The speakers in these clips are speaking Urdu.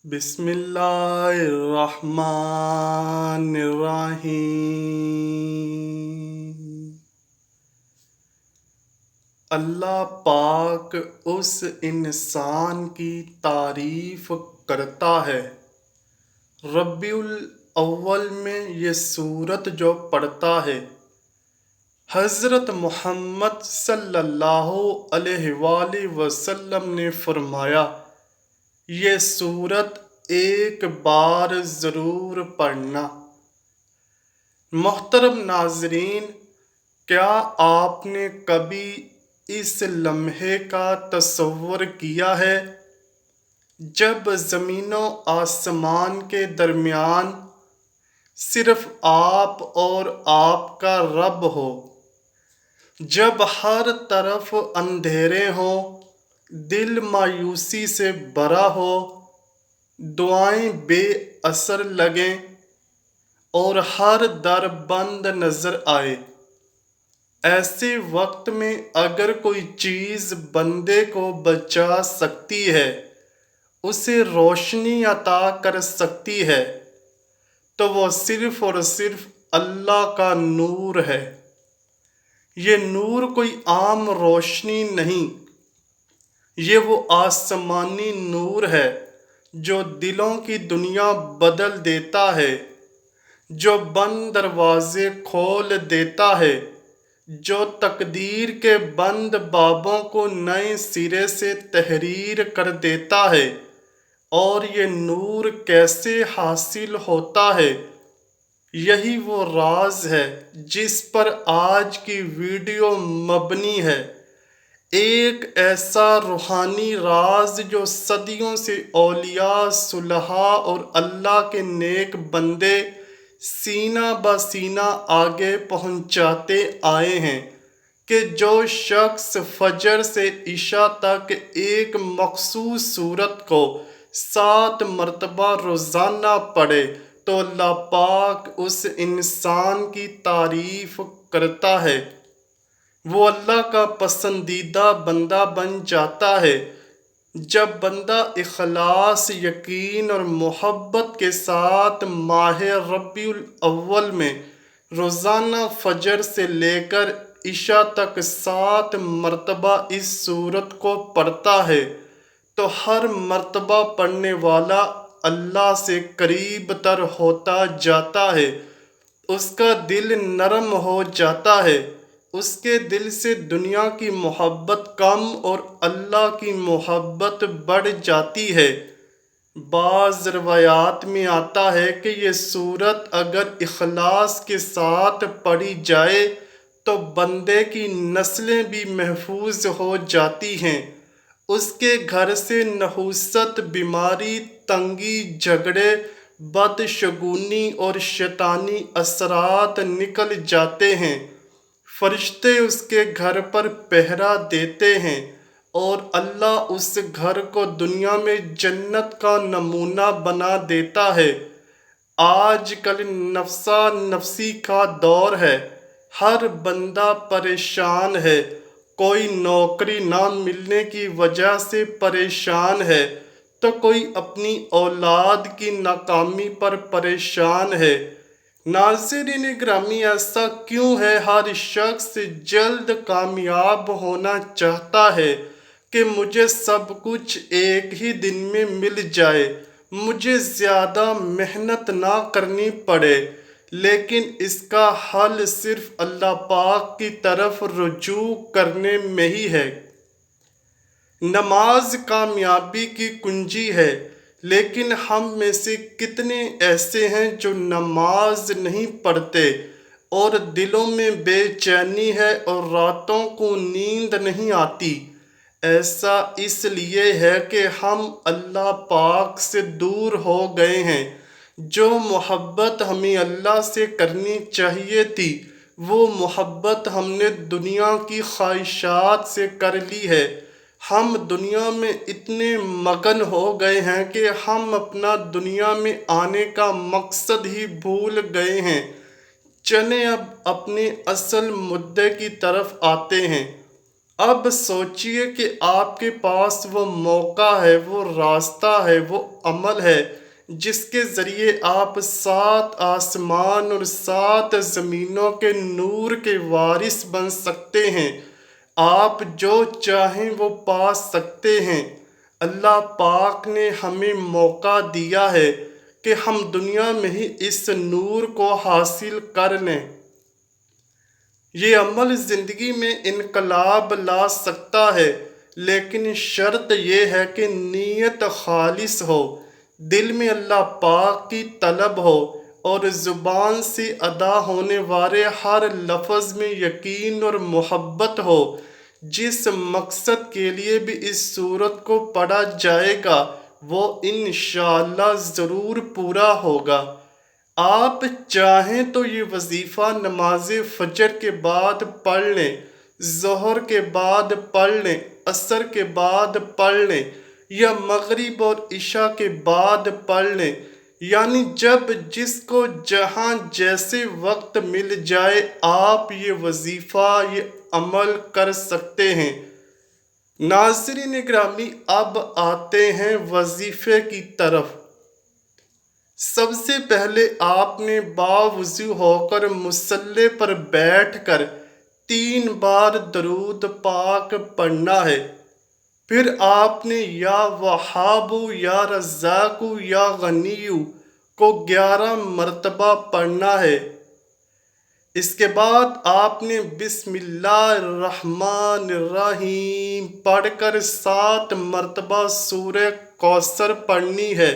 بسم اللہ الرحمن الرحیم۔ اللہ پاک اس انسان کی تعریف کرتا ہے۔ ربیع الاول میں یہ سورت جو پڑھتا ہے، حضرت محمد صلی اللہ علیہ وآلہ وسلم نے فرمایا، یہ سورت ایک بار ضرور پڑھنا۔ محترم ناظرین، کیا آپ نے کبھی اس لمحے کا تصور کیا ہے جب زمین و آسمان کے درمیان صرف آپ اور آپ کا رب ہو، جب ہر طرف اندھیرے ہوں، دل مایوسی سے بھرا ہو، دعائیں بے اثر لگیں اور ہر در بند نظر آئے؟ ایسے وقت میں اگر کوئی چیز بندے کو بچا سکتی ہے، اسے روشنی عطا کر سکتی ہے، تو وہ صرف اور صرف اللہ کا نور ہے۔ یہ نور کوئی عام روشنی نہیں، یہ وہ آسمانی نور ہے جو دلوں کی دنیا بدل دیتا ہے، جو بند دروازے کھول دیتا ہے، جو تقدیر کے بند بابوں کو نئے سرے سے تحریر کر دیتا ہے۔ اور یہ نور کیسے حاصل ہوتا ہے؟ یہی وہ راز ہے جس پر آج کی ویڈیو مبنی ہے۔ ایک ایسا روحانی راز جو صدیوں سے اولیاء، صلحاء اور اللہ کے نیک بندے سینہ بہ سینہ آگے پہنچاتے آئے ہیں کہ جو شخص فجر سے عشاء تک ایک مخصوص سورت کو 7 مرتبہ روزانہ پڑھے تو اللہ پاک اس انسان کی تعریف کرتا ہے، وہ اللہ کا پسندیدہ بندہ بن جاتا ہے۔ جب بندہ اخلاص، یقین اور محبت کے ساتھ ماہ ربیع الاول میں روزانہ فجر سے لے کر عشاء تک 7 مرتبہ اس سورت کو پڑھتا ہے تو ہر مرتبہ پڑھنے والا اللہ سے قریب تر ہوتا جاتا ہے، اس کا دل نرم ہو جاتا ہے، اس کے دل سے دنیا کی محبت کم اور اللہ کی محبت بڑھ جاتی ہے۔ بعض روایات میں آتا ہے کہ یہ سورت اگر اخلاص کے ساتھ پڑھی جائے تو بندے کی نسلیں بھی محفوظ ہو جاتی ہیں، اس کے گھر سے نحوست، بیماری، تنگی، جھگڑے، بدشگونی اور شیطانی اثرات نکل جاتے ہیں، فرشتے اس کے گھر پر پہرا دیتے ہیں اور اللہ اس گھر کو دنیا میں جنت کا نمونہ بنا دیتا ہے۔ آج کل نفسا نفسی کا دور ہے، ہر بندہ پریشان ہے، کوئی نوکری نہ ملنے کی وجہ سے پریشان ہے تو کوئی اپنی اولاد کی ناکامی پر پریشان ہے۔ ناظرین گرامی، ایسا کیوں ہے ہر شخص جلد کامیاب ہونا چاہتا ہے کہ مجھے سب کچھ ایک ہی دن میں مل جائے، مجھے زیادہ محنت نہ کرنی پڑے؟ لیکن اس کا حل صرف اللہ پاک کی طرف رجوع کرنے میں ہی ہے۔ نماز کامیابی کی کنجی ہے، لیکن ہم میں سے کتنے ایسے ہیں جو نماز نہیں پڑھتے اور دلوں میں بے چینی ہے اور راتوں کو نیند نہیں آتی؟ ایسا اس لیے ہے کہ ہم اللہ پاک سے دور ہو گئے ہیں۔ جو محبت ہمیں اللہ سے کرنی چاہیے تھی، وہ محبت ہم نے دنیا کی خواہشات سے کر لی ہے۔ ہم دنیا میں اتنے مگن ہو گئے ہیں کہ ہم اپنا دنیا میں آنے کا مقصد ہی بھول گئے ہیں۔ چلیں اب اپنے اصل مدعے کی طرف آتے ہیں۔ اب سوچئے کہ آپ کے پاس وہ موقع ہے، وہ راستہ ہے، وہ عمل ہے جس کے ذریعے آپ 7 آسمان اور 7 زمینوں کے نور کے وارث بن سکتے ہیں۔ آپ جو چاہیں وہ پا سکتے ہیں۔ اللہ پاک نے ہمیں موقع دیا ہے کہ ہم دنیا میں ہی اس نور کو حاصل کر لیں۔ یہ عمل زندگی میں انقلاب لا سکتا ہے، لیکن شرط یہ ہے کہ نیت خالص ہو، دل میں اللہ پاک کی طلب ہو اور زبان سے ادا ہونے والے ہر لفظ میں یقین اور محبت ہو۔ جس مقصد کے لیے بھی اس سورت کو پڑھا جائے گا وہ انشاءاللہ ضرور پورا ہوگا۔ آپ چاہیں تو یہ وظیفہ نماز فجر کے بعد پڑھ لیں، ظہر کے بعد پڑھ لیں، عصر کے بعد پڑھ لیں یا مغرب اور عشاء کے بعد پڑھ لیں، یعنی جب جس کو جہاں جیسے وقت مل جائے آپ یہ وظیفہ، یہ عمل کر سکتے ہیں۔ ناظرین گرامی، اب آتے ہیں وظیفے کی طرف۔ سب سے پہلے آپ نے باوضو ہو کر مصلی پر بیٹھ کر 3 بار درود پاک پڑھنا ہے۔ پھر آپ نے یا وہاب یا رزاق یا غنی کو 11 مرتبہ پڑھنا ہے۔ اس کے بعد آپ نے بسم اللہ الرحمن الرحیم پڑھ کر 7 مرتبہ سورہ کوثر پڑھنی ہے۔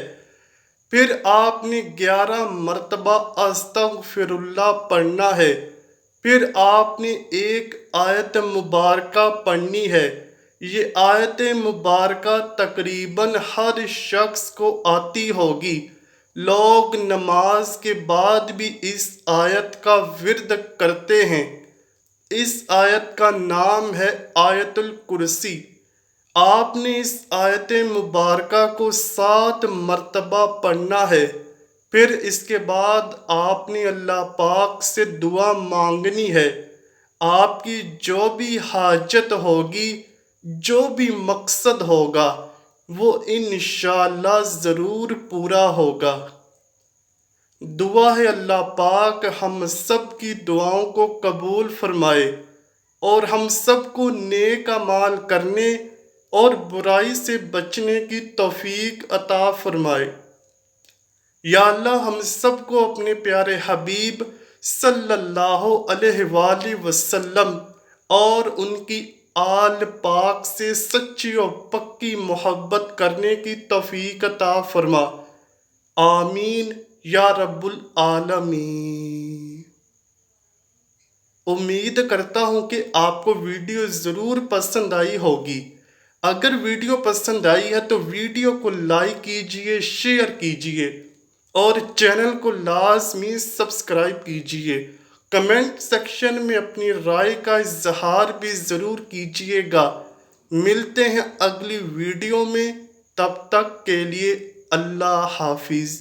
پھر آپ نے 11 مرتبہ استغفر اللہ پڑھنا ہے۔ پھر آپ نے ایک آیت مبارکہ پڑھنی ہے۔ یہ آیت مبارکہ تقریباً ہر شخص کو آتی ہوگی۔ لوگ نماز کے بعد بھی اس آیت کا ورد کرتے ہیں۔ اس آیت کا نام ہے آیت الکرسی۔ آپ نے اس آیت مبارکہ کو 7 مرتبہ پڑھنا ہے۔ پھر اس کے بعد آپ نے اللہ پاک سے دعا مانگنی ہے۔ آپ کی جو بھی حاجت ہوگی، جو بھی مقصد ہوگا، وہ انشاءاللہ ضرور پورا ہوگا۔ دعا ہے اللہ پاک ہم سب کی دعاؤں کو قبول فرمائے اور ہم سب کو نیک اعمال کرنے اور برائی سے بچنے کی توفیق عطا فرمائے۔ یا اللہ ہم سب کو اپنے پیارے حبیب صلی اللہ علیہ وآلہ وسلم اور ان کی آل پاک سے سچی اور پکی محبت کرنے کی توفیق عطا فرما۔ آمین یا رب العالمین۔ امید کرتا ہوں کہ آپ کو ویڈیو ضرور پسند آئی ہوگی۔ اگر ویڈیو پسند آئی ہے تو ویڈیو کو لائک کیجئے، شیئر کیجئے اور چینل کو لازمی سبسکرائب کیجئے۔ کمنٹ سیکشن میں اپنی رائے کا اظہار بھی ضرور کیجئے گا۔ ملتے ہیں اگلی ویڈیو میں، تب تک کے لیے اللہ حافظ۔